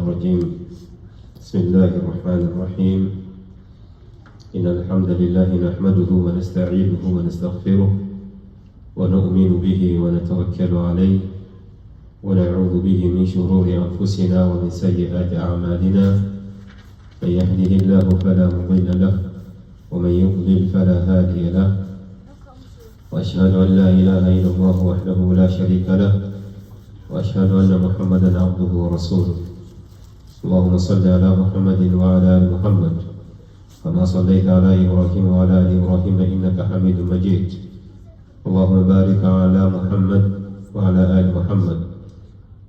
الرجيم. بسم الله الرحمن الرحيم. إن الحمد لله نحمده ونستعينه ونستغفره ونؤمن به ونتوكل عليه ونعوذ به من شرور أنفسنا ومن سيئات أعمالنا. من يهده الله فلا مضل له ومن يضلل فلا هادي له، وأشهد أن لا إله إلا الله وحده لا شريك له، وأشهد أن محمدا عبده ورسوله. اللهم صل على محمد وعلى آل محمد كما صليت على إبراهيم وعلى آل إبراهيم إنك حميد مجيد. اللهم بارك على محمد وعلى آل محمد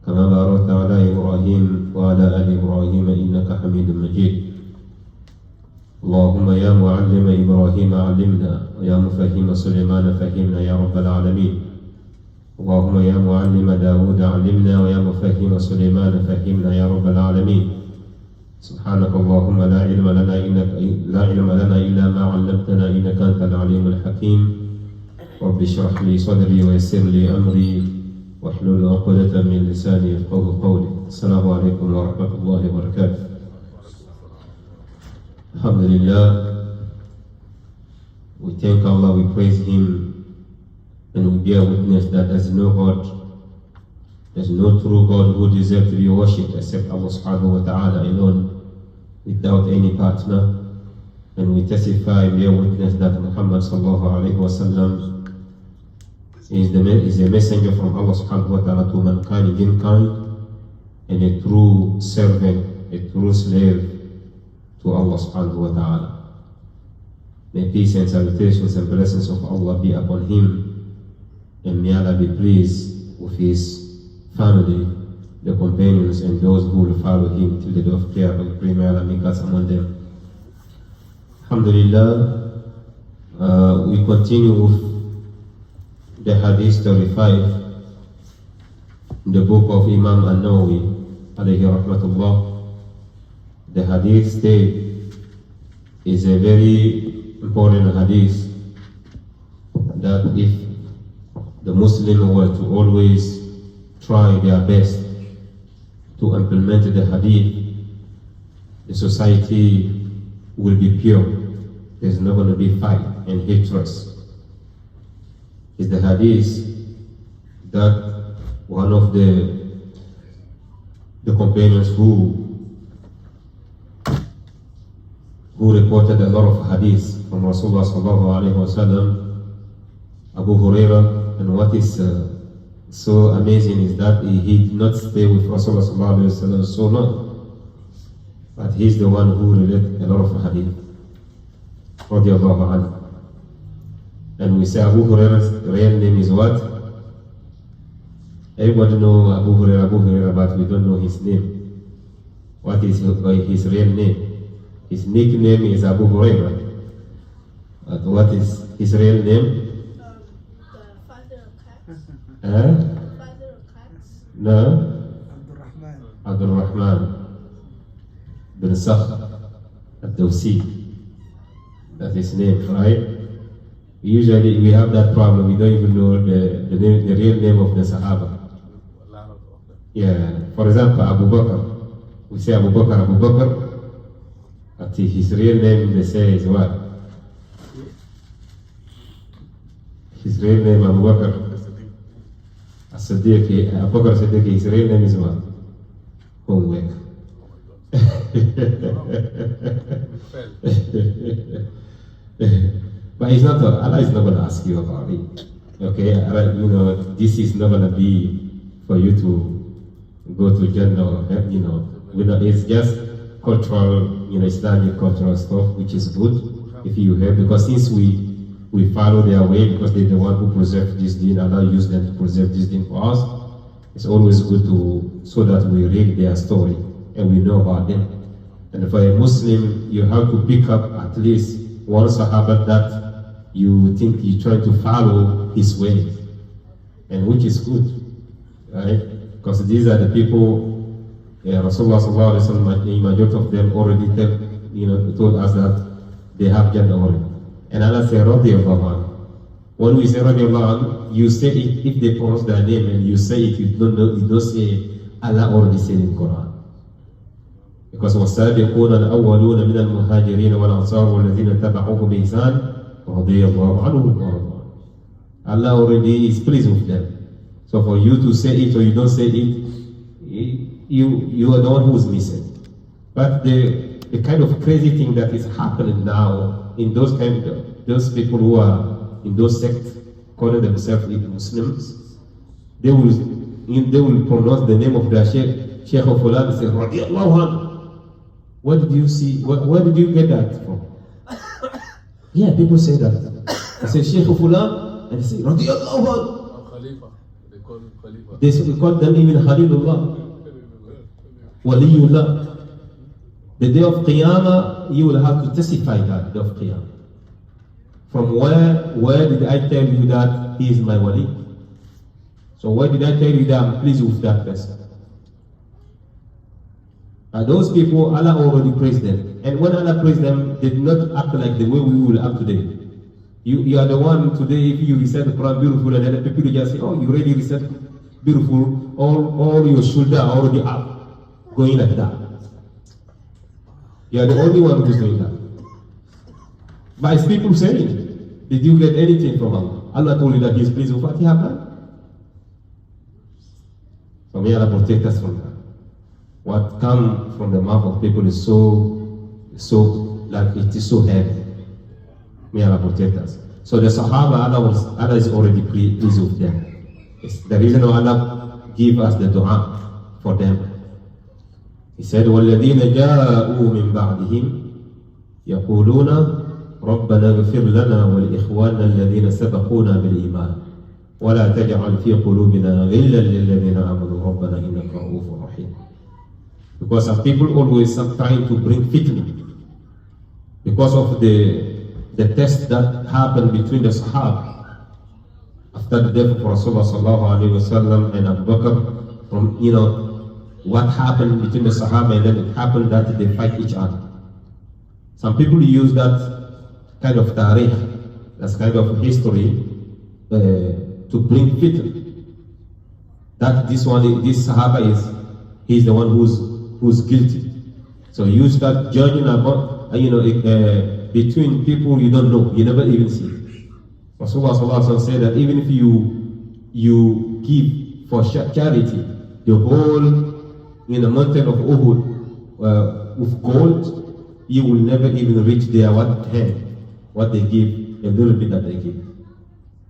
كما باركت على إبراهيم وعلى آل إبراهيم إنك حميد مجيد. اللهم يا معلم إبراهيم علمنا، ويا مفهم سليمان فهمنا يا رب العالمين. اللهم يا معلم داود علمنا، ويا مفهم سليمان فهمنا يا رب العالمين. سبحانك اللهم لا علم لنا إلا ما علمتنا إنك أنت العليم الحكيم. رب اشرح لي صدري ويسر لي أمري واحلل عقدة من لساني يفقهوا قولي. السلام عليكم ورحمة الله وبركاته. Alhamdulillah, we thank Allah, we praise Him, and we bear witness that there's no God, there's no true God who deserves to be worshipped except Allah subhanahu wa ta'ala alone, without any partner. And we testify, bear witness that Muhammad sallallahu alayhi wa sallam is a messenger from Allah subhanahu wa ta'ala to mankind, and a true servant, a true slave to Allah subhanahu wa ta'ala. May peace and salutations and blessings of Allah be upon him, and may Allah be pleased with his family, the companions, and those who will follow him till the day of Qiyamah. We pray may Allah make us among them. Alhamdulillah, we continue with the Hadith 35, the book of Imam An-Nawawi alayhi rahmatullah. The Hadith state is a very important Hadith that if the Muslim were to always try their best to implement the Hadith, the society will be pure. There's not going to be fight and hatred. It's the Hadith that one of the companions who reported a lot of hadith from Rasulullah sallallahu alaihi wasallam, Abu Huraira. And what is so amazing is that he did not stay with Rasulullah sallallahu alaihi wasallam so long, but he's the one who related a lot of hadith, radiyallahu anhu. And we say Abu Huraira's real name is what? Everybody know Abu Huraira, but we don't know his name. What is his real name? His nickname is Abu Huraira. But what is his real name? The father of cats. Father of cats. No? Abdul Rahman bin Sakhr al-Dawsi. That's his name, right? Usually we have that problem. We don't even know the real name of the Sahaba. Yeah. For example, Abu Bakr. We say Abu Bakr. But his real name, they say, is what? His real name, Abu Bakr As-Siddiq. Abu Bakr As-Siddiq, his real name is what? Homework. But it's not, Allah is not going to ask you about it. Okay? This is not going to be for you to go to Jannah, it's just cultural, Islamic cultural stuff, which is good if you have, because since we follow their way, because they're the one who preserve this deen, Allah use them to preserve this deen for us. It's always good so that we read their story and we know about them. And for a Muslim, you have to pick up at least one Sahaba that you think you try to follow his way, and which is good, right? Because these are the people. Rasulullah sallallahu alaihi wasallam, the majority of them already told us that they have Jannah already. And Allah said, radiyallahu anhu. When we say radiyallahu anhu, you say it, if they pronounce their name and you say it, you don't say Allah already said in Quran. Because والسابقون الأولون من المهاجرين والأنصار والذين تبعوهم بإحسان رضي الله عنهم ورضوا عنه. Allah already is pleased with them. So for you to say it or you don't say it, you are the one who is missing. But the kind of crazy thing that is happening now in those people who are in those sects calling themselves Muslims, they will pronounce the name of their Sheikh of Fulan and say Radiallahu anhu. What did you see? Where did you get that from? Yeah, people say that. They say Sheikh of Fulan and they say Radiallahu anhu. Khalifa. They call him Khalifa. They call them even Khalilullah, Waliullah. The day of Qiyamah, you will have to testify that day of Qiyamah. From where did I tell you that he is my wali? So why did I tell you that I'm pleased with that person? Those people, Allah already praised them. And when Allah praised them, they did not act like the way we will act today. You are the one today, if you recite the Quran beautiful, and then people just say, oh, you already recite beautiful, all your shoulder are already up, going like that. You are the only one who's doing that. But it's people saying, did you get anything from Allah? Allah told you that He is pleased with what He has done. So may Allah protect us from that. What comes from the mouth of people is so like it is so heavy. May Allah protect us. So the Sahaba, Allah is already pleased with them. It's the reason why Allah give us the dua for them. He said, وَالَّذِينَ جَاءُوا مِنْ بَعْدِهِمْ يَقُولُونَ رَبَّنَا اغْفِرْ لَنَا وَلِإِخْوَانَا الَّذِينَ سَبَقُونَا بِالْإِيمَانِ وَلَا تَجْعَلْ فِي قُلُوبِنَا غِلًّا لِلَّذِينَ آمَنُوا رَبَّنَا إِنَّكَ رَءُوفٌ رَحِيمٌ. Because some people always are trying to bring fitna. Because of the test that happened between the Sahaba after the death of Rasulullah sallallahu alaihi wasallam and Abu Bakr, from what happened between the Sahaba, and then it happened that they fight each other. Some people use that kind of tarikh, that's kind of history, to bring fitna. That this Sahaba he's the one who's guilty. So you start judging about between people you don't know, you never even see. Rasulullah sallallahu alaihi wasallam said that even if you give for charity the whole mountain of Uhud with gold, you will never even reach their what they give, a little bit that they give.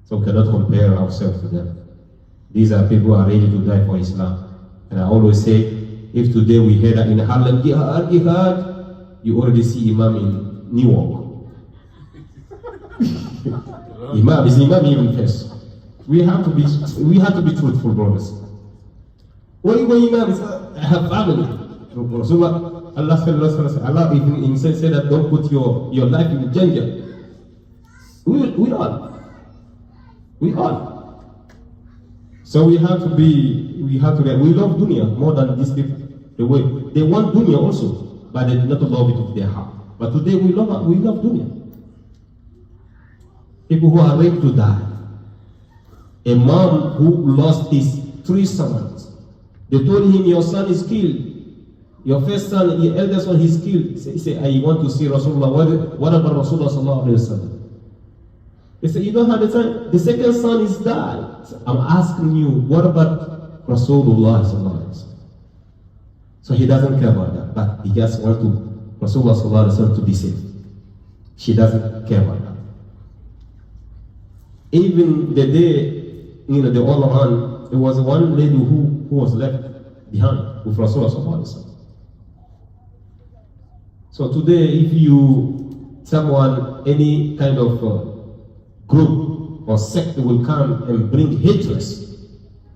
So we cannot compare ourselves to them. These are people who are ready to die for Islam. And I always say, if today we hear that in Harlem, jihad, you already see Imam in Newark. Imam even first. We have to be truthful, brothers. When Imam is, I have family. Rasulullah, Allah even said that don't put your life in danger. We all. So we have to we love dunya more than these people. The way they want dunya also, but they do not love it with their heart. But today we love dunya. People who are ready to die. A man who lost his 3 sons. They told him, your son is killed. Your first son, your eldest one, he's killed. He said, I want to see Rasulullah. What about Rasulullah sallallahu alaihi wasallam? They said, you don't have the time. The second son is died. So I'm asking you, what about Rasulullah sallallahu alaihi wasallam? So he doesn't care about that, but he just wants Rasulullah sallallahu alaihi wasallam to be safe. She doesn't care about that. Even the day, the other one, there was one lady who was left behind with Rasulullah sallallahu alaihi wasallam. So today, if any kind of group or sect will come and bring hatred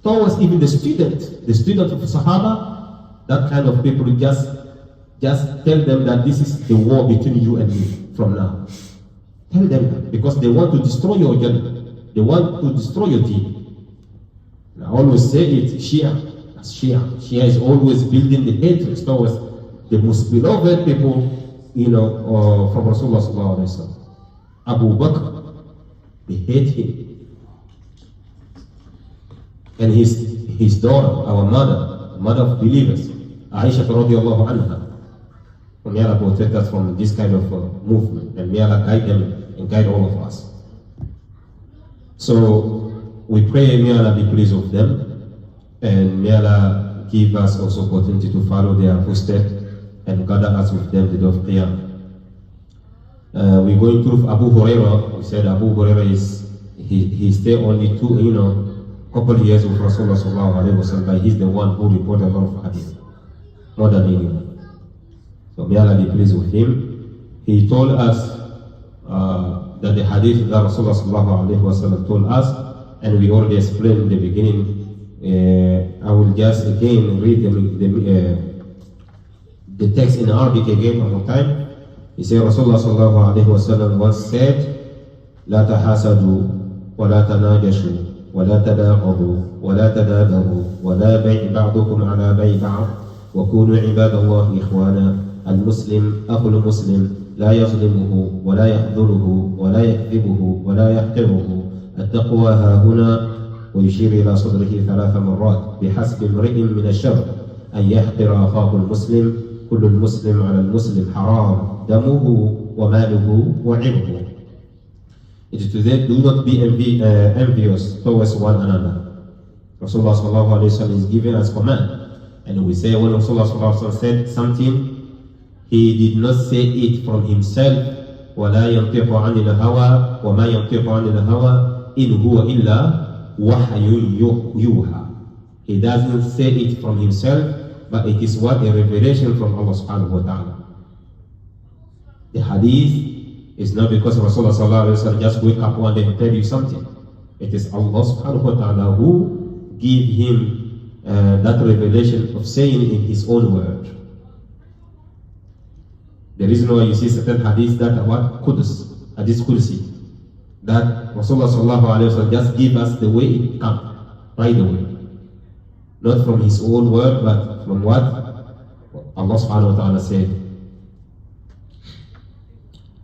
towards even the student of Sahaba, that kind of people just tell them that this is the war between you and me from now. Tell them that, because they want to destroy your Jannah. They want to destroy your deen. I always say it, Shia is always building the hatred towards the most beloved people, from Rasulullah sallallahu alaihi wasallam. Abu Bakr, they hate him. And his daughter, our mother of believers, Aisha radiallahu anha, So may Allah protect us from this kind of movement, and may Allah guide them and guide all of us. So we pray may Allah be pleased with them, and may Allah give us also opportunity to follow their footsteps and gather us with them the day of Qiyamah. We're going through Abu Hurairah. We said Abu Hurairah he stayed only couple of years with Rasulullah sallallahu alaihi wasallam, but he's the one who reported a lot of hadith, more than anyone. So may Allah be pleased with him. He told us that the hadith that Rasulullah sallallahu alaihi wasallam told us, and we already explained in the beginning. I will just again read the text in Arabic again one more time. He said Rasulullah sallallahu alaihi wasallam once said, لا تحاسدوا ولا تناجشوا ولا تداغضوا ولا تدابروا ولا بيع بعضكم على بيع بعض وكونوا عباد الله إخوانا المسلم أخو المسلم لا يظلمه ولا يخذله ولا يكذبه ولا يحقره التقوى ها هنا، ويشير إلى صدره 3 مرات بحسب امرئ من الشر أن يحقر أخاه المسلم كل المسلم على المسلم حرام دمه وماله وعرضه. It is to them, do not be envious towards one another. Rasulullah sallallahu alaihi wasallam is giving us command, and we say when Rasulullah sallallahu alaihi wasallam said something, he did not say it from himself. ولا ينطق عن الهوى وما ينطق عن الهوى إن هو إلا وحي يوحى. He doesn't say it from himself, but it is what a revelation from Allah subhanahu wa ta'ala. The hadith is not because Rasulullah sallallahu alaihi wasallam just wake up one day and tell you something. It is Allah subhanahu wa ta'ala who give him that revelation of saying in his own word. The reason why you see certain hadiths that are what? Qudus, hadith Qudsi, that Rasulullah sallallahu alaihi wasallam just give us the way it comes, right away. Not from his own word, but from what Allah subhanahu wa ta'ala said.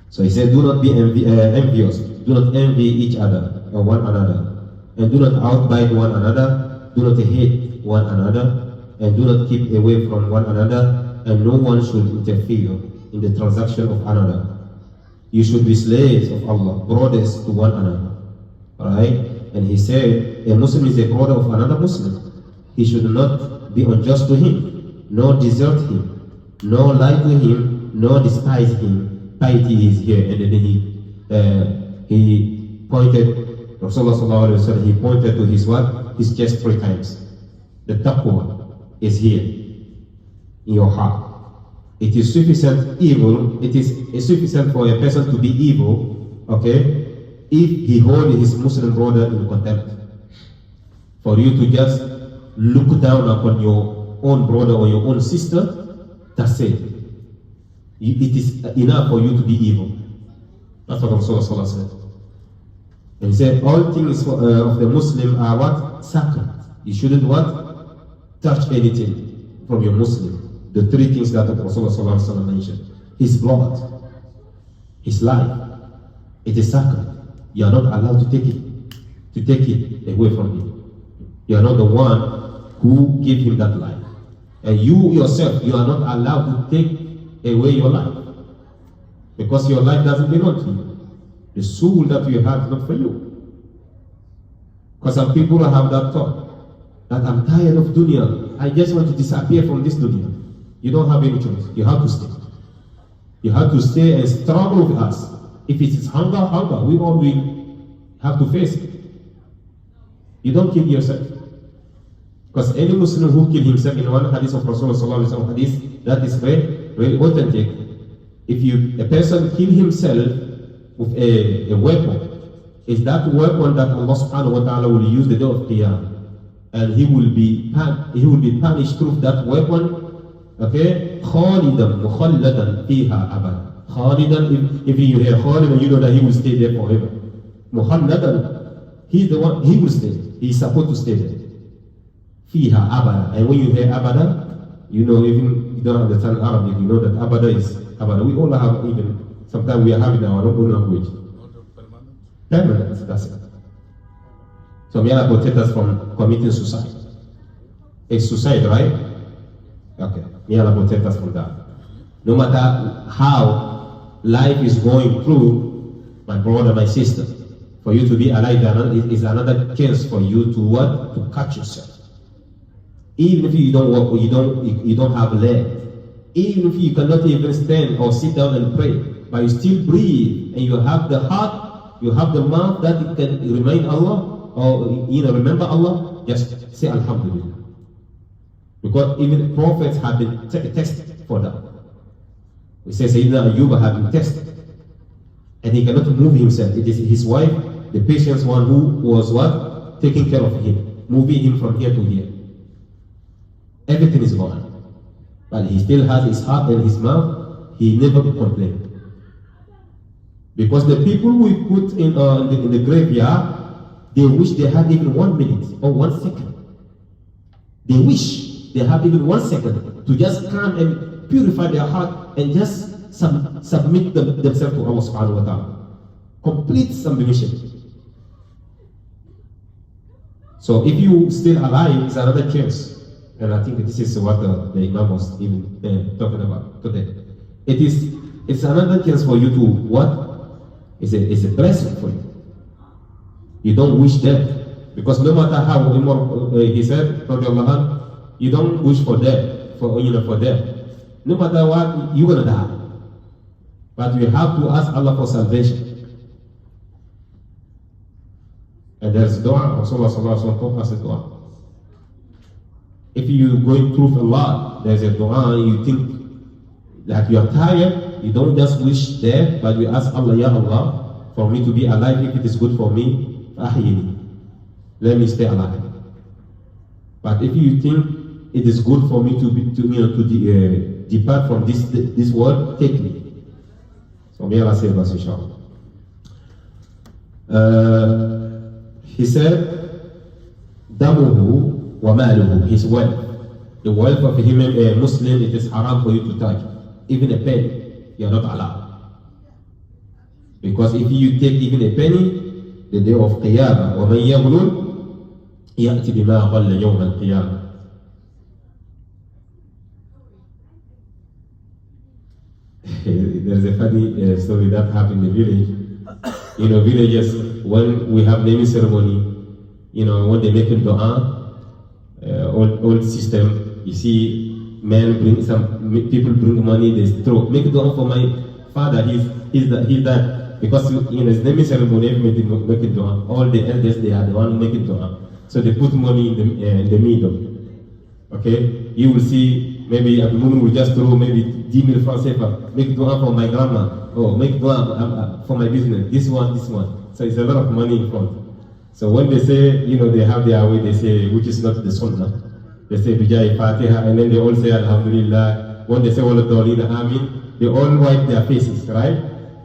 So he said, do not be envious, do not envy each other or one another, and do not outbite one another, do not hate one another, and do not keep away from one another, and no one should interfere in the transaction of another. You should be slaves of Allah, brothers to one another. Alright? And he said, a Muslim is a brother of another Muslim. He should not be unjust to him, nor desert him, nor lie to him, nor despise him. Piety is here, and then he pointed, Rasulullah sallallahu alaihi wasallam, he pointed to his what? His chest 3 times. The taqwa is here in your heart. It is sufficient evil, it is sufficient for a person to be evil, okay, if he holds his Muslim brother in contempt. For you to just look down upon your own brother or your own sister, that's it. It is enough for you to be evil. That's what Rasulullah said. And he said, all things of the Muslim are what? Sacred. You shouldn't what? Touch anything from your Muslim. The 3 things that Rasulullah mentioned. His blood, his life, it is sacred. You are not allowed to take it away from him. You are not the one who gave him that life. And you yourself, you are not allowed to take away your life. Because your life doesn't belong to you. The soul that you have is not for you. Because some people have that thought, that I'm tired of dunya. I just want to disappear from this dunya. You don't have any choice. You have to stay. You have to stay and struggle with us. If it is hunger, we all will have to face it. You don't kill yourself. Because any Muslim who kills himself in one hadith of Rasulullah sallallahu alaihi wasallam hadith, that is very authentic. If a person kill himself with a weapon, is that weapon that Allah subhanahu wa ta'ala will use the day of Qiyamah. And he will be punished through that weapon. Okay, Khalidan mukhalladan fiha abad. Khalidan, if you hear Khalidan, you know that he will stay there forever. Mukhalladan, he's the one, he will stay. He's supposed to stay there. Fiha abada. And when you hear abada, you know, even you don't understand Arabic, you know that abada is abada. We all have, even sometimes we are having our own language. Permanent, that's it. So may Allah protect us from committing suicide. It's suicide, right? Okay. May Allah protect us from that. No matter how life is going through, my brother, my sister, for you to be alive is another chance for you to what? To catch yourself. Even if you don't walk or you don't have legs, even if you cannot even stand or sit down and pray, but you still breathe and you have the heart, you have the mouth that it can remind Allah or remember Allah, just say Alhamdulillah. Because even prophets have been tested for that. We say Sayyidina Ayyub had been tested, and he cannot move himself. It is his wife, the patient one, who was what? Taking care of him, moving him from here to here. Everything is gone, but he still has his heart and his mouth. He never complained. Because the people we put in the graveyard, they wish they had even 1 minute or 1 second. They wish they have even 1 second to just come and purify their heart and just submit themselves to Allah subhanahu wa ta'ala. Complete submission. So if you still alive, it's another chance. And I think this is what the Imam was even talking about today. It's another chance for you to what? It's a blessing for you. You don't wish death. Because no matter how he said, you don't wish for death, for death. No matter what, you're gonna die. But you have to ask Allah for salvation. And there's dua, Rasulullah taught us a dua. If you're going through a lot, there's a dua, you think that you are tired, you don't just wish death, but you ask Allah, Ya Allah, for me to be alive, if it is good for me, let me stay alive. But if you think it is good for me to depart from this world, take me. So may Allah save us, inshallah. He said, Damuhu wa maluhu, his wealth. The wealth of a Muslim, it is haram for you to touch. Even a penny, you are not allowed. Because if you take even a penny, the day of Qiyamah, وَمَنْ يَغْلُلْ يَأْتِ بِمَا غَلَّ يَوْمَ الْقِيَامَةِ. There's a funny story that happened in the village. Villages, when we have naming ceremony, when they make a dua, old system, you see men people bring money, they throw, make a dua for my father, he's that. Because his naming ceremony, everybody make a dua. All the elders, they are the one making dua. So they put money in the middle. Okay? You will see, maybe Abu Mumin will just throw maybe 10,000 francs CFA. Make dua for my grandma. Oh, make dua for my business. This one. So it's a lot of money in front. So when they say, they have their way, they say, which is not the sunnah. They say, Bijay Fatiha, and then they all say, Alhamdulillah. When they say, Wala Dawlina Amin, they all wipe their faces, right?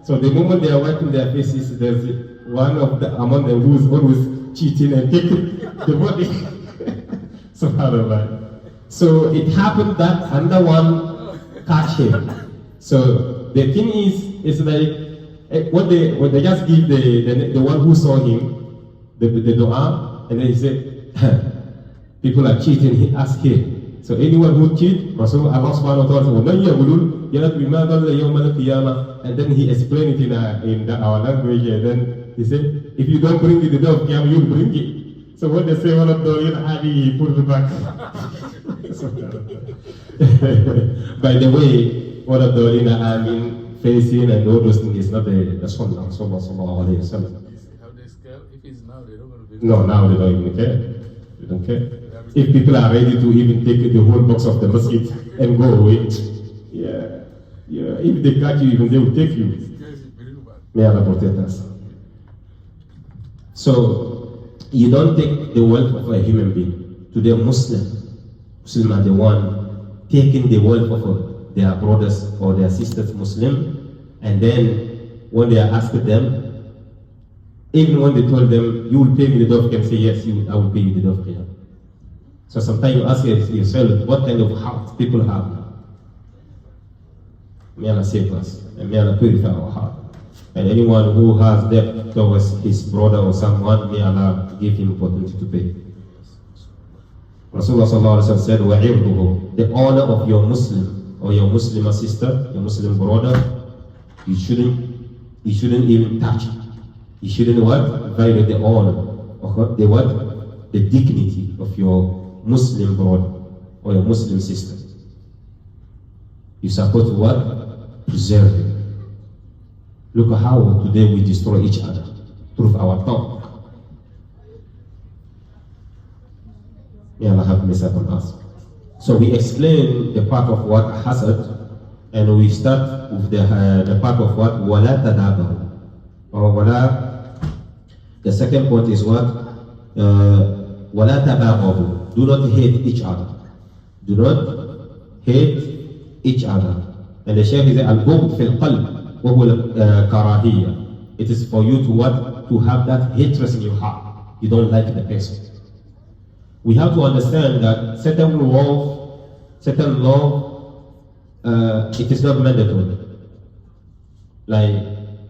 So the moment they are wiping their faces, there's one among them who's always cheating and taking the money. SubhanAllah. So it happened that another one catch him. So the thing is like, what they just give the one who saw him the dua, and then he said, people are cheating, he asked him. So anyone who cheat, Allah subhanahu wa ta'ala, and then he explained it in our language, and then he said, if you don't bring it the day of Qiyamah, you'll bring it. So when they say one of the he put it back. By the way, one of the facing and all those things is not the sunnah. Sallallahu alayhi wa sallam. Have they scared? If it's now, they don't want to be. No, now they don't even care. They don't care. If people are ready to even take the whole box of the masjid and go away, if they catch you, even they will take you. May Allah protect us. So, you don't take the wealth of a human being. Today, Muslim are the one taking the wealth of their brothers or their sisters Muslim, and then when they are asked them, even when they told them, you will pay me the day of Qiyamah, say yes, I will pay you the day of Qiyamah. So sometimes you ask yourself, what kind of heart people have? May Allah save us, and may Allah purify our heart. And anyone who has debt towards his brother or someone, may Allah give him opportunity to pay. Rasulullah sallallahu alaihi wasallam said, وَعِرْضُهُ, the honor of your Muslim or your Muslim sister, your Muslim brother, you shouldn't even touch. You shouldn't what? Violate the honor, or the what? The dignity of your Muslim brother or your Muslim sister. You support what? Preserve it. Look at how today we destroy each other through our tongue. May Allah have mercy upon us. So we explain the part of what hasad, and we start with the part of what wala tadabaru, or wala. The second point is what wala tabaghadu. Do not hate each other. Do not hate each other. And the Shaykh is al-bughd fil qalb wa huwa karahiyya. It is for you to what? To have that hatred in your heart. You don't like the person. We have to understand that certain love, it is not mandatory. Like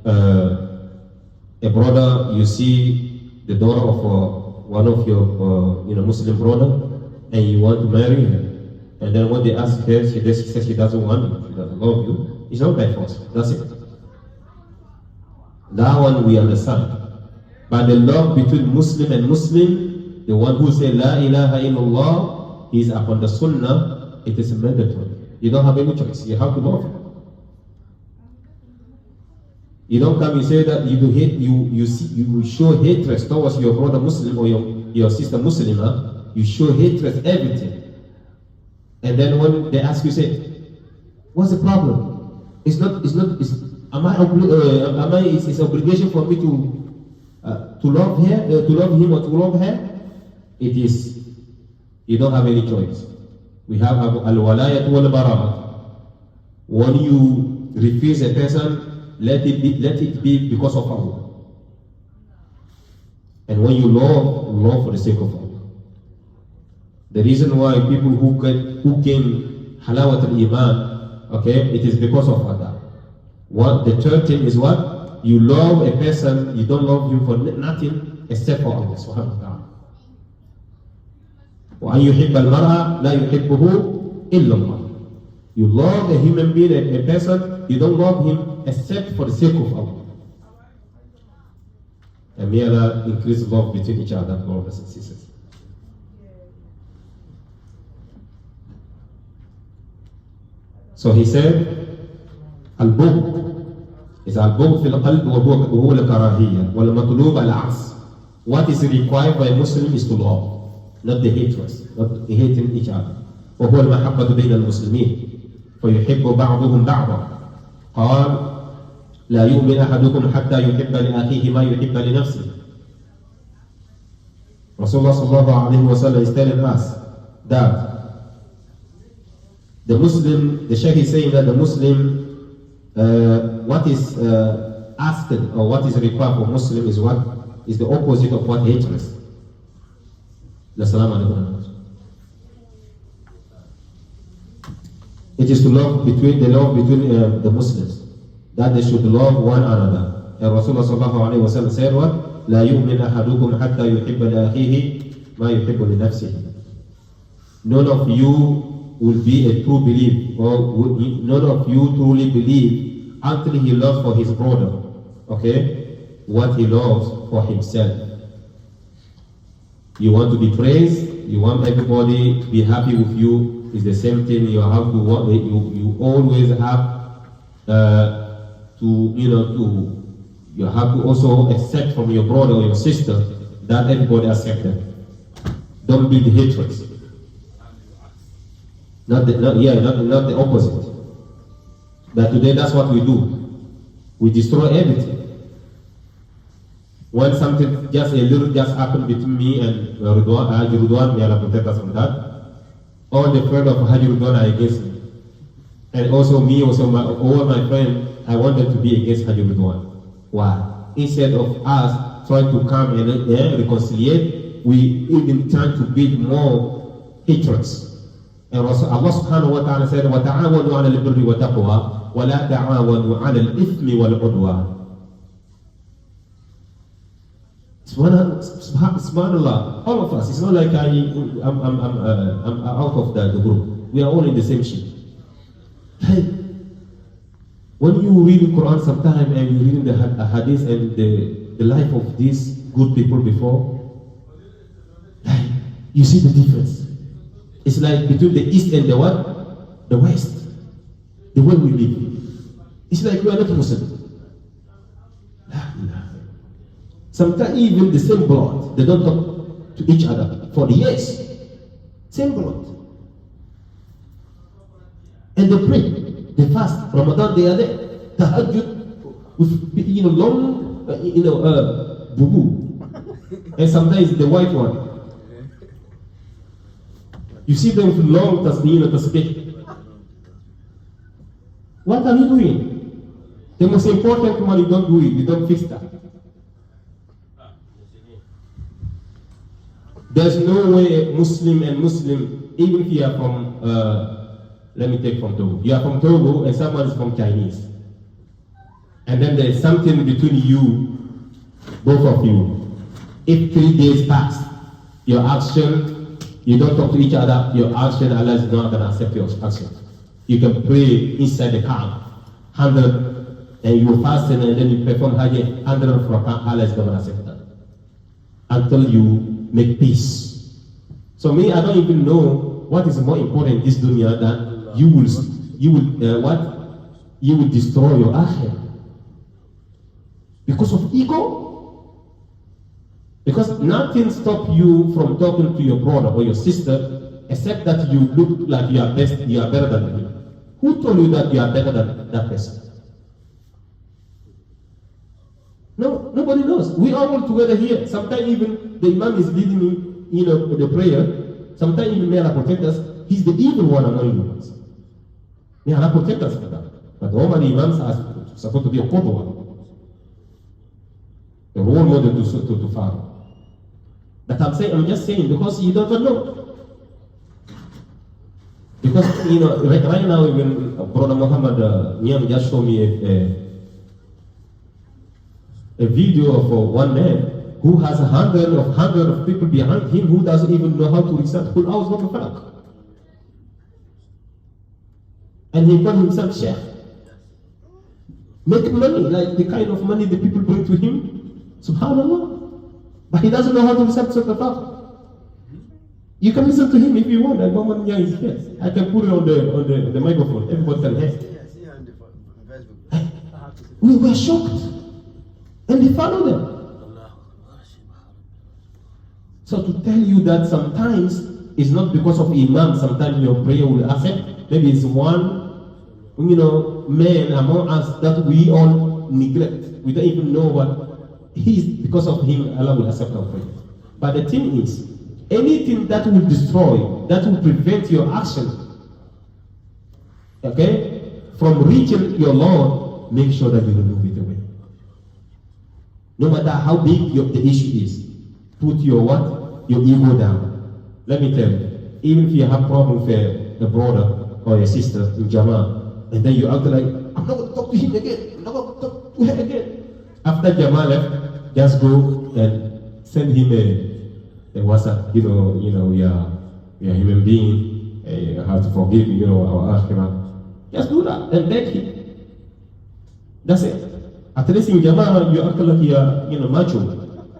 a brother, you see the daughter of one of your Muslim brother, and you want to marry her, and then when they ask her, she says she doesn't want you, she doesn't love you. It's not by force. That's it. That one we understand. But the love between Muslim and Muslim, the one who says La ilaha illallah, he is upon the Sunnah, it is mandatory. You don't have any choice. You have to love him. You don't come and say that you do hate, you show hatred towards your brother Muslim or your sister Muslim. You show hatred, everything. And then when they ask you, say, what's the problem? It's obligation for me to love her, to love him or to love her? It is, you don't have any choice. We have al-walayat wal-bara'at. When you refuse a person, let it be because of Allah. And when you love for the sake of Allah. The reason why people who gain halawat al-iman, okay, it is because of that. The third thing is what? You love a person, you don't love him for nothing except for Allah subhanahu wa ta'ala. وَأَنْ يُحِبَّ الْمَرْأَ لَا يُحِبُّهُ إِلَّا اللَّهُ. You love a human being, a person, you don't love him except for the sake of Allah. And may Allah increase love between each other, brothers and sisters. So he said, Al-Bughd is Al-Bughd fil qalb wa huwa al-karahiyya wal matlub al-'aks. What is required by a Muslim is to love. Not the hatred, not hating each other. وهو المحبة بين المسلمين فيحب بعضهم بعضا. قال لا يؤمن أحدكم حتى يحب لأخيه ما يحب لنفسه. Rasulullah sallallahu alaihi wasallam is telling us that the Muslim, the Shaykh is saying that the Muslim, what is asked or what is required for Muslim is what is the opposite of what hatred is. It is to love between the Muslims, that they should love one another. And Rasulullah sallallahu alaihi wasallam said what? لا يؤمن أحدكم حتى يحب لأخيه ما يحب لنفسه. None of you will be a true believer, or none of you truly believe until he loves for his brother, okay, what he loves for himself. You want to be praised, you want everybody to be happy with you, it's the same thing. You have to you always have you have to also accept from your brother or your sister that everybody accepts them. Don't build hatred. Not the opposite. But today that's what we do. We destroy everything. When something just happened between me and Haji Ridwan, may Allah protect us from that. All the friends of Haji Ridwan are against me. And also me, all my friends, I wanted to be against Haji Ridwan. Why? Instead of us trying to come and reconcile, we even trying to build more hatreds. And Allah subhanahu wa ta'ala said, وَتَعَاوَنُوا عَلَى الْبِرِّ وَالتَّقْوَى وَلَا تَعَاوَنُوا عَلَى الْإِثْمِ وَالْعُدْوَانِ. Subhanallah, all of us. It's not like I'm out of the group. We are all in the same ship. Hey, when you read the Quran sometime and you read the hadith and the life of these good people before, like, you see the difference. It's like between the East and the what? The West. The way we live. It's like we are not Muslim. Sometimes even the same blood, they don't talk to each other for years. Same blood. And they pray, they fast. Ramadan they are there. Tahajjud with long bubu. And sometimes the white one. You see them with long tasbih. What are you doing? The most important one, you don't do it, you don't fix that. There's no way Muslim and Muslim, even if you are from, let me take from Togo. You are from Togo and someone is from Chinese. And then there's something between you, both of you. If 3 days pass, your action, you don't talk to each other, your action, Allah is not going to accept your action. You can pray inside the camp, 100, and you fast and then you perform Hajj, 100 of Rakah, Allah is going to accept that. Until you make peace. So me, I don't even know what is more important in this dunya that you will destroy your akhirah because of ego. Because nothing stops you from talking to your brother or your sister except that you look like you are best, you are better than him. Who told you that you are better than that person? No, nobody knows. We are all together here. Sometimes even the Imam is leading me, the prayer. Sometimes even may Allah protect us. He's the evil one among humans. May Allah protect us from that. But all the Imams are supposed to be a qudwa, a role model to follow. But I'm just saying because you don't know. Because right now even Brother Muhammad Niam just showed me a video of one man who has hundreds of people behind him who doesn't even know how to recite Qul A'udhu Birabbil Falaq. And he called himself Sheikh. Make money, like the kind of money the people bring to him. Subhanallah. But he doesn't know how to recite Surah Al-Fatiha. You can listen to him if you want. And Muhammad Niam is here. I can put it on the microphone. Everybody can hear. We were shocked. And they follow them. So to tell you that sometimes it's not because of Imam, sometimes your prayer will accept. Maybe it's one, man among us that we all neglect. We don't even know what he is. Because of him, Allah will accept our prayer. But the thing is, anything that will destroy, that will prevent your action, okay, from reaching your Lord, make sure that you remove it away. No matter how big the issue is, put your ego down. Let me tell you, even if you have problem with a brother or a sister in Jama'ah, and then you act like, I'm not going to talk to him again, I'm not going to talk to her again. After Jama'ah left, just go and send him a WhatsApp, we are human being, you have to forgive, our akhirah. Just do that and beg him. That's it. At least in Jama'ah, you act like you are, macho.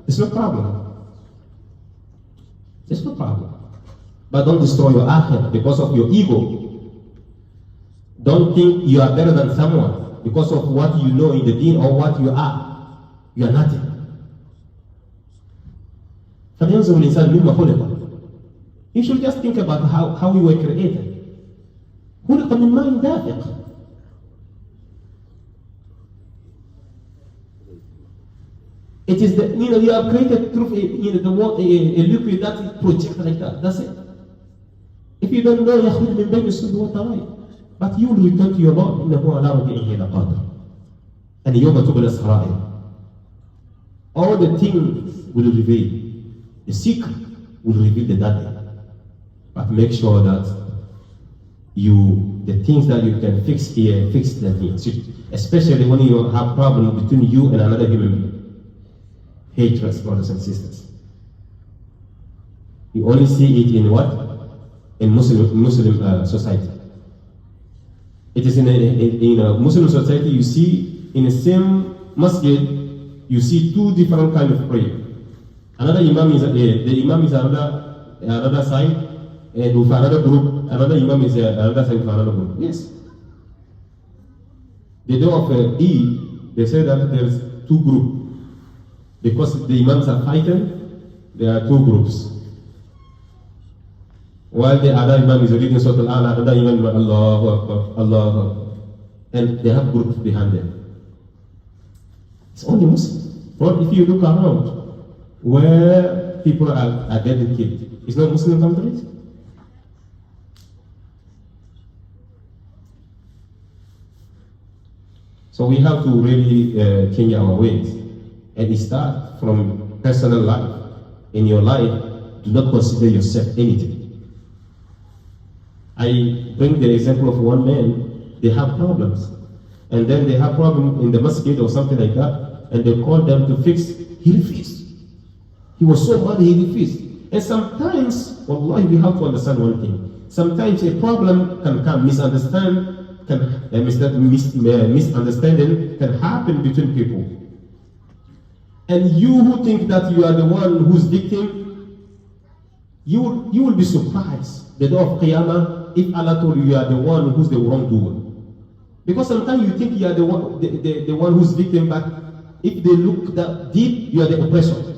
It's no problem. It's no problem. But don't destroy your akhirah because of your ego. Don't think you are better than someone because of what you know in the deen or what you are. You are nothing. You should just think about how we were created. خلق من ماء دافق. It is you have created through a liquid that projects like that. That's it. If you don't know, يخرج من بين الصلب والترائب. But you will return to your Lord. إنه على رجعه لقادر. And يوم تبلى السرائر. All the things will reveal. The secret will reveal the data. But make sure that the things that you can fix here, fix them here. Especially when you have problem between you and another human being. Hatred, brothers and sisters. You only see it in what? In Muslim society. It is in a Muslim society, you see in the same masjid, you see two different kind of prayer. Another imam is the imam is another side, and with another group, another imam is another side with another group. Yes. The day of Eid, they say that there's two groups. Because the imams are fighting, there are two groups. While the other imam is reading Surah Al-A'la, another imam is Allahu Akbar, Allahu Akbar. And they have groups behind them. It's only Muslim. But if you look around, where people are getting killed, it's not Muslim countries. So we have to really change our ways. And it starts from personal life. In your life, do not consider yourself anything. I bring the example of one man, they have problems. And then they have problem in the masjid or something like that, and they call them to fix. He refused. He was so mad, he refused. And sometimes, wallahi, we have to understand one thing. Sometimes a problem can come, misunderstanding can happen between people. And you who think that you are the one who's victim, you will be surprised the day of Qiyamah if Allah told you are the one who's the wrongdoer. Because sometimes you think you are the one who's victim, but if they look that deep, you are the oppressor.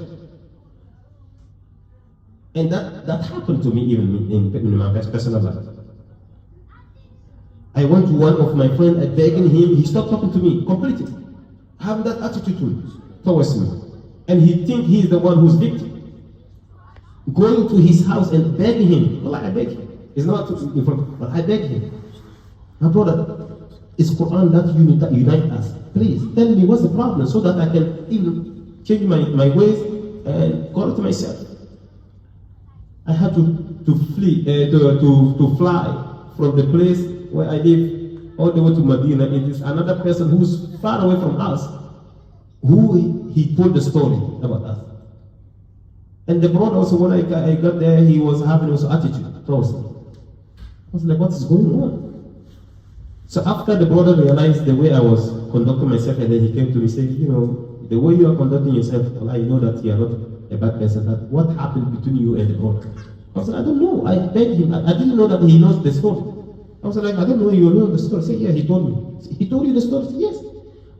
And that happened to me even in my personal life. I went to one of my friends, begging him, he stopped talking to me completely. Have that attitude towards me. And he think he is the one who's victim. Going to his house and begging him. Well, I beg him. It's not in front, but I beg him. My brother, it's Quran that unite us. Please tell me what's the problem so that I can even change my ways and correct myself. I had to flee, to fly from the place where I live all the way to Medina. It is another person who's far away from us, who he told the story about us. And the brother also, when I got there, he was having also attitude towards me. I was like, what is going on? So after the brother realized the way I was conducting myself, and then he came to me and said, you know, the way you are conducting yourself, well, I know that you are not a bad person, but what happened between you and the brother? I was like, I don't know. I begged him. I didn't know that he knows the story. I was like, I don't know, you know the story. He said, yeah, he told me. He told you the story? I said, yes.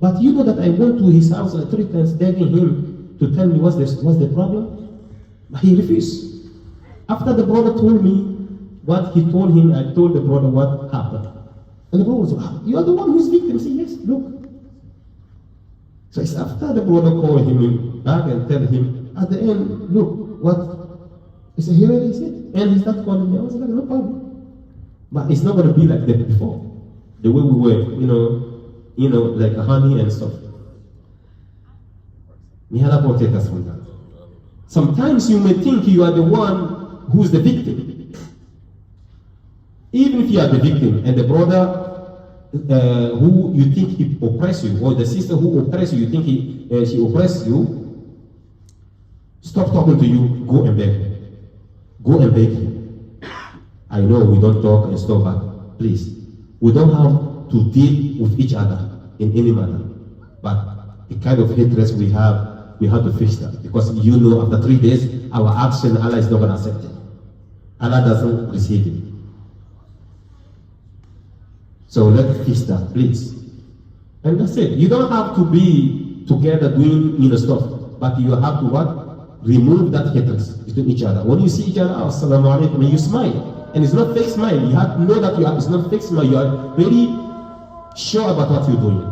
But you know that I went to his house like 3 times begging him to tell me what's the problem? But he refused. After the brother told me what he told him, I told the brother what happened. And the brother was like, you are the one who's victim. I said, yes, look. So it's after the brother called him back and tell him, at the end, look, what? He said, he really said. And he started calling me. I was like, no problem. But it's not going to be like that before. The way we were, you know, like honey and stuff. May Allah protect us from that. Sometimes you may think you are the one who's the victim. Even if you are the victim and the brother who you think he oppressed you, or the sister who oppressed you, you think she oppressed you, stop talking to you, go and beg. Go and beg him. I know we don't talk and stuff, but please, we don't have to deal with each other in any matter. But the kind of hatred we have to fix that. Because you know, after 3 days, our action, Allah is not going to accept it. Allah doesn't receive it. So let's fix that, please. And that's it. You don't have to be together doing stuff, but you have to what? Remove that hatred between each other. When you see each other, assalamu alaikum, and you smile. And it's not fake smile. You have to know that it's not fake smile. You are very sure about what you're doing.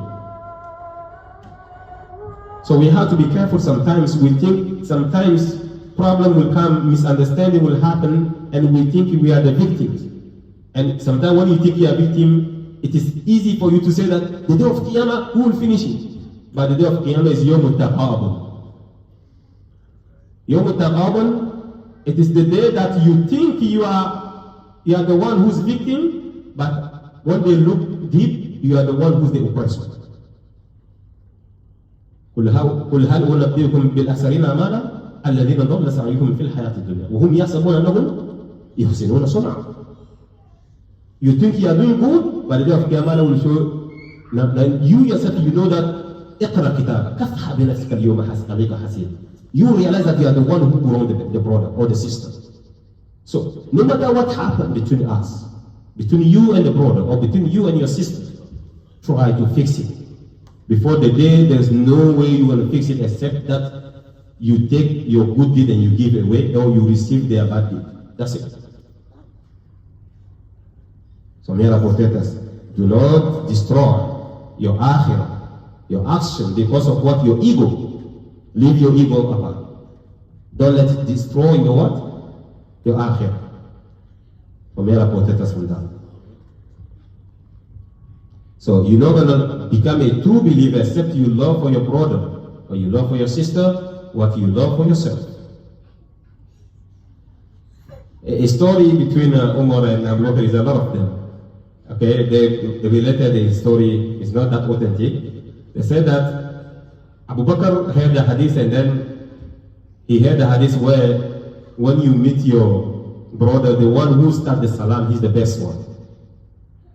So we have to be careful sometimes. We think sometimes problem will come, misunderstanding will happen, and we think we are the victims. And sometimes when you think you are a victim, it is easy for you to say that the day of Qiyamah, who will finish it? But the day of Qiyamah is Yawm al-Taqabun. Yawm al-Taqabun, it is the day that you think you are the one who's victim, but when they look deep, you are the one who's the oppressor. قل هل أنبئكم بالأخسرين أعمالا الذين ضل سعيهم في الحياة الدنيا وهم يحسبون أنهم يحسنون صنعا. You think you are doing good, by the day of Qiyamah, will show. Now, you yourself, you know that. اقرأ كتابك كفى بنفسك اليوم عليك حسيب. You realize that you are the one who wronged the brother or the sister. So, no matter what happened between us, between you and the brother, or between you and your sister, try to fix it. Before the day, there's no way you will fix it except that you take your good deed and you give it away, or you receive their bad deed. That's it. So may Allah protect us. Do not destroy your akhirah, your action, because of what? Your ego. Leave your ego apart. Don't let it destroy your what? Your akhirah. So may Allah protect us from that. So you're not going to become a true believer except you love for your brother, or you love for your sister, what you love for yourself. A story between Umar and Abu Bakr is a lot of them. Okay, they related the story is not that authentic. They said that Abu Bakr heard the hadith, and then he heard the hadith where when you meet your brother, the one who starts the salam, he's the best one.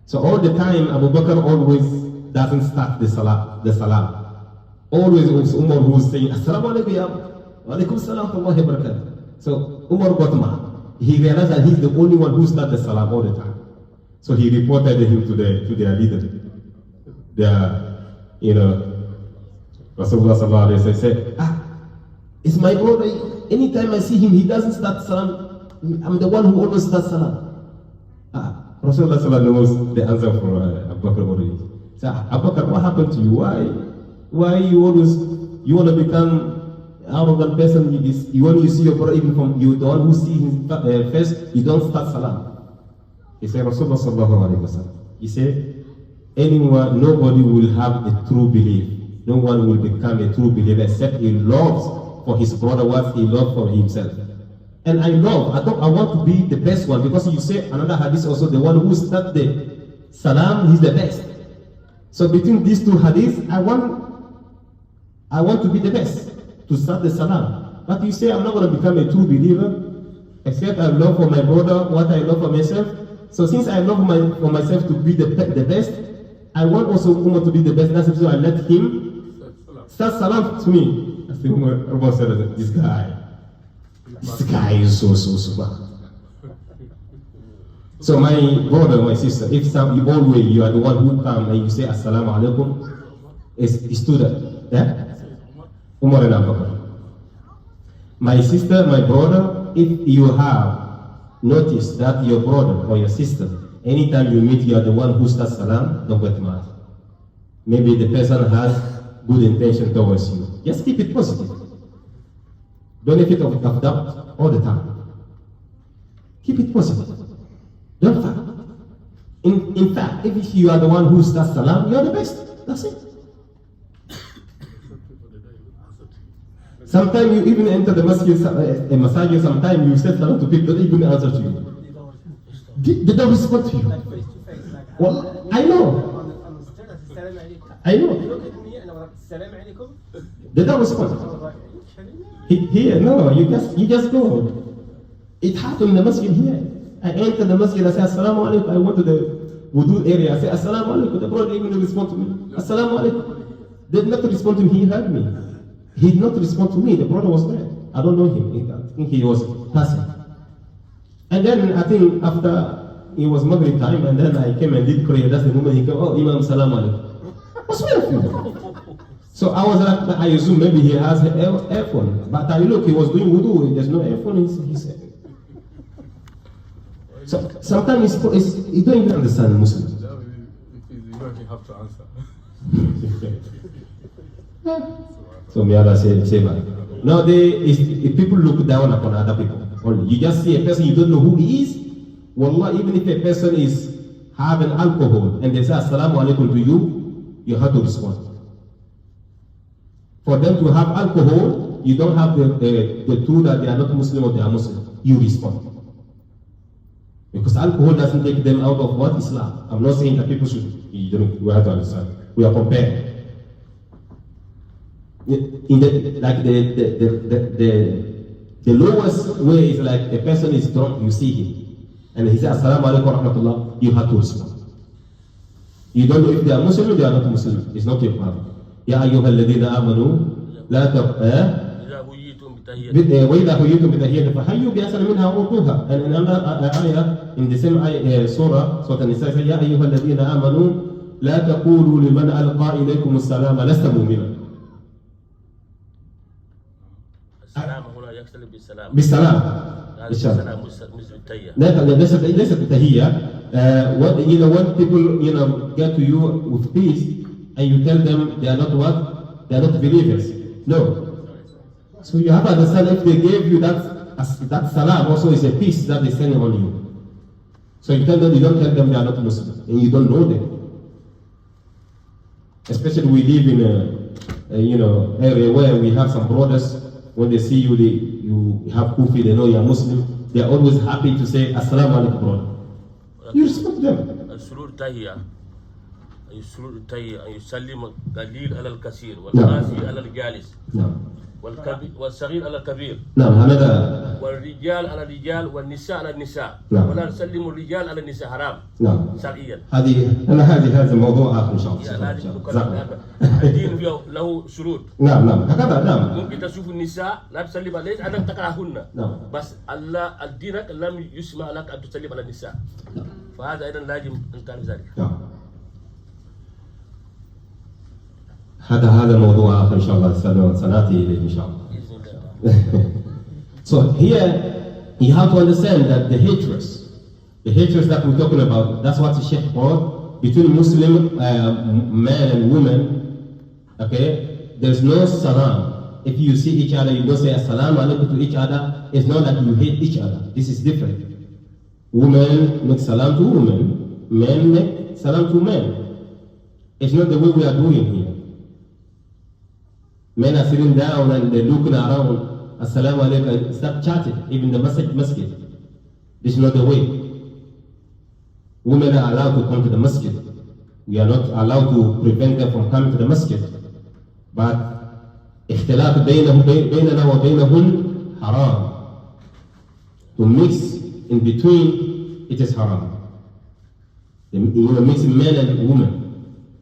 So all the time, Abu Bakr always doesn't start the salam. Always it was Umar who was saying, Assalamu alaikum ya wa alaikum salam wa rahmatullahi wa barakatuh. So Umar got mad. He realized that he's the only one who starts the salam all the time. So he reported him to their leader. Rasulullah sallallahu alayhi wa sallam said, it's my brother. Anytime I see him, he doesn't start salam. I'm the one who always starts salam. Rasulullah sallallahu knows the answer for Abu Bakr already. So Abu Bakr, what happened to you? Why you want to become arrogant person? When you see your brother, even from you, the one who see him first, you don't start salam. He said, Rasulullah sallallahu alayhi wa sallam, he said, nobody will have a true belief. No one will become a true believer except he loves for his brother what he loves for himself. And I want to be the best one, because you say another hadith also, the one who starts the salam, he's the best. So between these two hadiths, I want to be the best, to start the salam. But you say I'm not going to become a true believer except I love for my brother what I love for myself. So since I love for myself to be the best, I want also Umar to be the best. That's why I let him start salam to me. I think Umar said, this guy is so bad. So my brother, my sister, if you are the one who come and you say Assalamu alaikum, it's to that. Yeah? Umar and Abu Bakr. My sister, my brother, if you have noticed that your brother or your sister, anytime you meet, you are the one who starts salam, don't get mad. Maybe the person has good intention towards you. Just keep it positive. Benefit of doubt all the time. Keep it positive. Don't fight. In fact, if you are the one who starts salam, you are the best. That's it. Sometimes you even enter the masjid, sometimes you say salam to people, they even answer to you. They don't respond to you. Well, I know. They don't respond. Here, no, you just go. It happened in the masjid here. I enter the masjid, I say Assalamu alaikum. I went to the wudu area, I say Assalamu alaikum. The brother didn't even respond to me. Assalamu alaikum. They did not respond to me, he heard me. He did not respond to me, the brother was there. I don't know him, I think he was passing. And then I think after it was Maghrib time, and then I came and did prayer. That's the moment he came, oh Imam, Assalamu alaikum. What's wrong with you? So I was like, I assume maybe he has an earphone. But I look, he was doing wudu, there's no earphone, he said. So sometimes you don't even understand Muslims. You don't have to answer. So may Allah say that. Nowadays, people look down upon other people. Only. You just see a person, you don't know who he is. Wallah, even if a person is having alcohol and they say Assalamu alaikum to you, you have to respond. For them to have alcohol, you don't have the truth that they are not Muslim or they are Muslim. You respond. Because alcohol doesn't take them out of what? Islam. I'm not saying that people should. We have to understand. We are comparing. In the lowest way is like a person is drunk, you see him, and he says Assalamu alaikum wa rahmatullah, you have to respond. You don't know if they are Muslim or they are not Muslim. It's not your problem. يا أيها الذين آمنوا لا إذا حييتم بتحية وإذا حييتم بتحية فحيوا بأحسن منها أو ردوها. And in another ayah in the same surah, Surah An-Nisa, يا أيها الذين آمنوا لا تقولوا لمن ألقى إليكم السلام لست مؤمنا. السلام هنا يختلف بالسلام. بالسلام. هذا بالسلام. السلام مش بالتحية. ليست بتحية. When people get to you with peace and you tell them they are not what? They are not believers. No. So you have to understand if they gave you that salam also is a peace that they send on you. So you don't tell them they are not Muslim and you don't know them. Especially we live in a area where we have some brothers. When they see you, you have kufi, they know you are Muslim. They are always happy to say Assalamu alaikum, brother. You respect them. السرور تحية. السرور التحية أن يسلم القليل على الكثير والقاسي على الجالس. نعم. والصغير على الكبير. نعم هذا. والرجال على الرجال والنساء على النساء. نعم. ولا نسلم الرجال على النساء حرام. نعم. شرعيا. هذا موضوع آخر إن شاء الله. الدين له شروط. نعم هكذا نعم. ممكن تشوف النساء لا تسلم عليك أنك تكرههن. نعم. بس الله دينك لم يسمح لك أن تسلم على النساء. فهذا أيضا لازم أن تعرف ذلك. نعم. هذا موضوع آخر إن شاء الله سنأتي إليه إن شاء الله. So here you have to understand that the hatred that we're talking about, that's what the Sheikh called between Muslim men and women. Okay, there's no salam. If you see each other, you don't say assalamu alaikum to each other. It's not that you hate each other. This is different. Women make salam to women. Men make salam to men. It's not the way we are doing here. Men are sitting down and they're looking around. Assalamu alaikum. Start chatting. Even the masjid. This is not the way. Women are allowed to come to the masjid. We are not allowed to prevent them from coming to the masjid. But اختلاط بيننا وبينهن حرام. To mix in between, it is haram. Mixing men and women.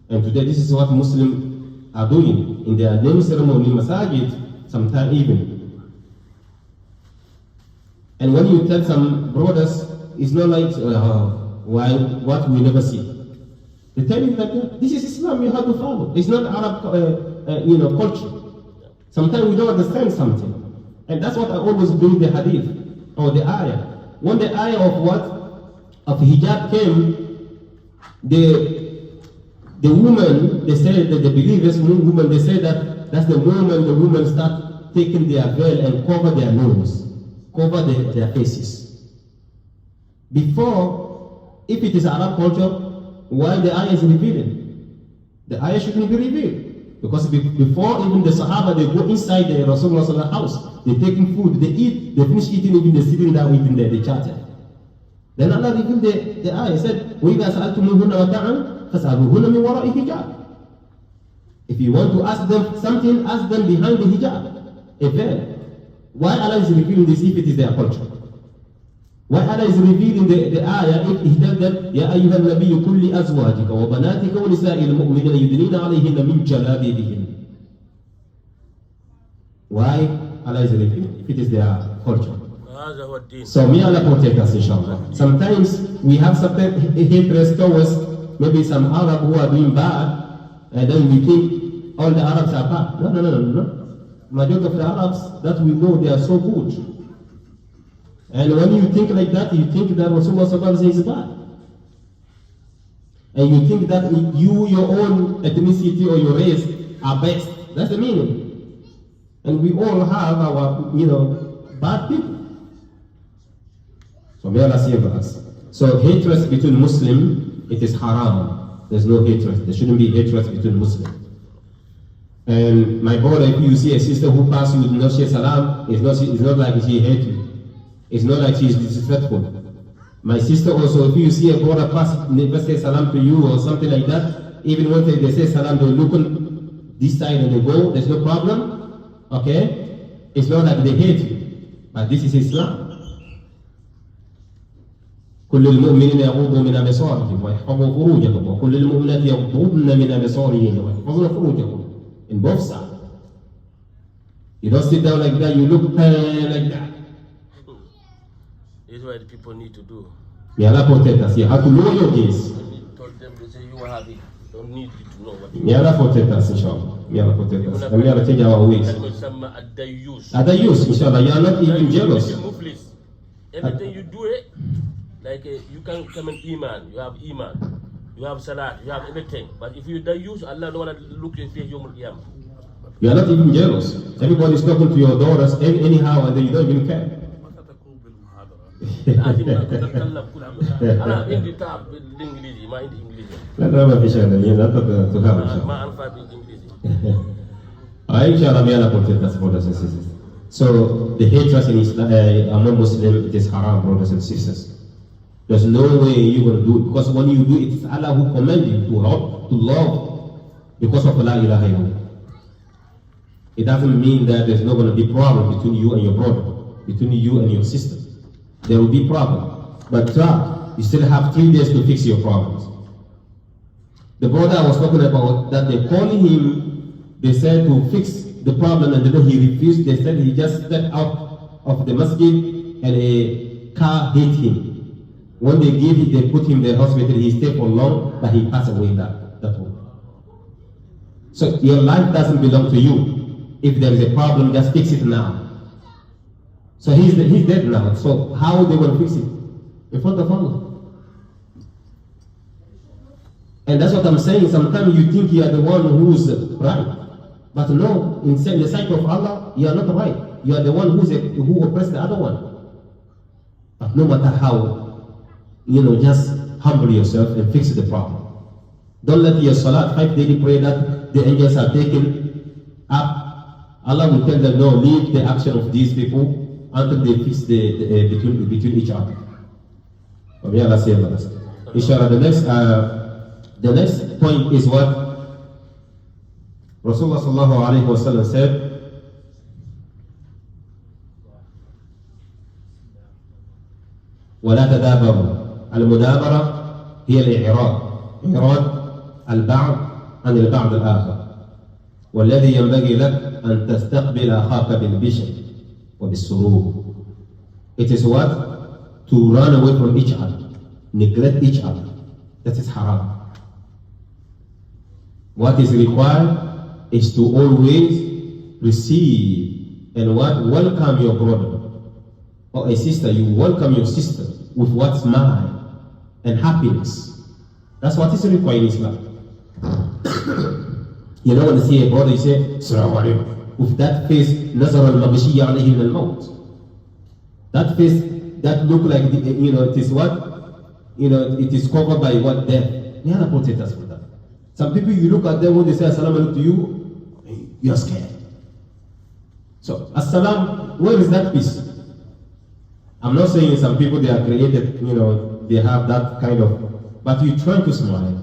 And today this is what Muslims are doing in their name ceremony, masajid, sometimes even. And when you tell some brothers, it's not like, what we never see. They tell you that this is Islam, you have to follow. It's not Arab culture. Sometimes we don't understand something. And that's what I always bring the hadith, or the ayah. When the ayah of hijab came, the woman, they say that the believers, women, they say that that's the moment the women start taking their veil and cover their nose, cover their faces. Before, if it is Arab culture, why the ayah is revealing? The ayah shouldn't be revealed. Because before even the Sahaba, they go inside the Rasulullah's house, they taking food, they eat, they finish eating, even they sitting down eating there, they chatted. Then Allah revealed the ayah, He said, وَإِذَا سَأَلْتُمُوهُنَّ وَتَعًا فَاسْأَلُوهُنَّ مِنْ وَرَاءِ hijab. If you want to ask them something, ask them behind the hijab, a veil. Why Allah is revealing this if it is their culture? Why Allah is revealing the ayah if He tells them, يَا أَيُّهَا النَّبِيُّ كُلِّ أَزْوَاجِكَ وَبَنَاتِكَ وَنِسَاءِ الْمُؤْمِنِينَ يُدْنِينَ عَلَيْهِنَّ مِنْ جَلَابِيبِهِنَّ. Why Allah is revealing if it is their culture? So may Allah protect us, inshallah. Sometimes we have certain hatred towards maybe some Arab who are doing bad, and then we think all the Arabs are bad. No. Majority of the Arabs that we know, they are so good. And when you think like that, you think that Rasulullah is bad. And you think that you, your own ethnicity or your race are best. That's the meaning. And we all have our, bad people. So may Allah save us. So hatred between Muslim, it is haram. There's no hatred. There shouldn't be hatred between Muslims. And my brother, if you see a sister who passes you with no say salam, it's not like she hates you. It's not like she is disrespectful. My sister also, if you see a brother pass, never say salam to you or something like that, even when they say salam, they look on this side and they go, there's no problem. Okay? It's not like they hate you. But this is Islam. كل المؤمنين يغضوا من أبصارهم ويحفظوا فروجهم وكل المؤمنات يغضضن من أبصارهن ويحفظن فروجهم. In both sides. You don't sit down like that, you look like that. This is what the people need to do. May Allah protect us. You have to lower your gaze. When you told them, they say you have it. Don't need you to know what you May Allah protect us, inshallah. May Allah protect us. And may Allah change our ways. Other use, inshallah. You are not even jealous. Everything you do it, like you can come in iman, you have salat, you have everything. But if you don't use, Allah don't want to look at your Yawm al-Qiyamah. You are not even jealous. Everybody is talking to your daughters anyhow, and then you don't even care. لازم نتكلم كل يوم. أنا عندي تعب بالإنجليزي ما عندي إنجليزي. لا ما في شيء لا تخاف. ما أنفع بالإنجليزي. Inshallah, may Allah protect us, brothers and sisters. So the hatred in Islam, among Muslims, it is haram, brothers and sisters. There's no way you're going to do it, because when you do it, it's Allah who commands you to love because of La ilaha illallah. It doesn't mean that there's not going to be problem between you and your brother, between you and your sister. There will be problem, but you still have 3 days to fix your problems. The brother I was talking about, that they called him, they said to fix the problem, and then he refused. They said he just stepped out of the masjid and a car hit him. When they put him in the hospital, he stayed for long, but he passed away that way. So your life doesn't belong to you. If there is a problem, just fix it now. So he's dead now. So how are they going to fix it? In front of Allah. And that's what I'm saying. Sometimes you think you are the one who's right. But no, in the sight of Allah, you are not right. You are the one who oppressed the other one. But no matter how, just humble yourself and fix the problem. Don't let your salat, 5 daily prayer that the angels are taken up. Allah will tell them, no, leave the action of these people until they fix between each other. May Allah save us. Inshallah, the next point is what Rasulullah sallallahu alayhi wa sallam said. ولا تدابروا. المدابرة هي إعراض البعض عن البعض الآخر. والذي ينبغي لك أن تستقبل أخاك بالبشر وبالسرور. It is what? To run away from each other, neglect each other. That is haram. What is required is to always receive and welcome your brother or a sister. You welcome your sister with what? Smile and happiness. That's what is required in Islam. You know, when you see a brother, you say, Assalamu alaikum. With that face, Nazar al-Mabashiyya alayhi min al-Maut. That face, that look like, it is what? It is covered by what? Death. May Allah protect us from that. Some people, you look at them, when they say Assalamu alaikum to you are scared. So, Assalam, where is that peace? I'm not saying some people, they are created, they have that kind of, but you try to smile.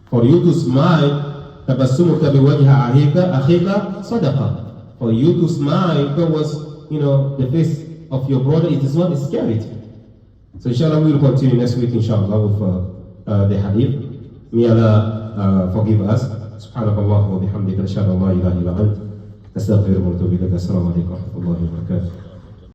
For you to smile, تبسمك بوجه أخيك صدقة. For you to smile towards, the face of your brother, it is not scary. So inshallah, we will continue next week, inshallah, with the hadith. May Allah forgive us. سبحانك اللهم وبحمدك نشهد أن لا إله إلا أنت نستغفرك ونتوب إليك. السلام عليكم ورحمة الله وبركاته.